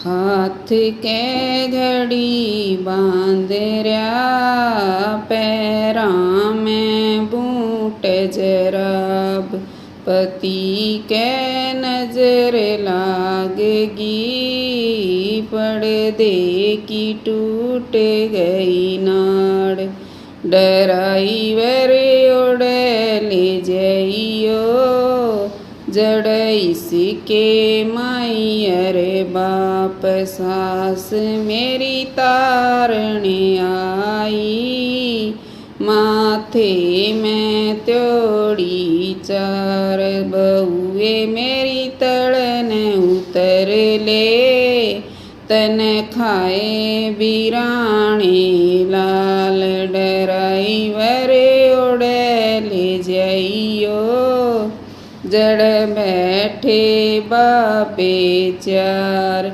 हाथ के घड़ी बांध रया, पैरां में बूट जराब। पति के नजर लागगी, पर्दे की टूट गई नाड़। ड्राइवर उड़े ले जइयो, जड़ इसके माई अरे बाप। सास मेरी तारने आई, माथे में त्योड़ी चार। बहुए मेरी तड़न उतर ले, तन खाए बिराणे लाल। ड्राइवर उड़े ले जइयो, जड़ बैठे बापे चार।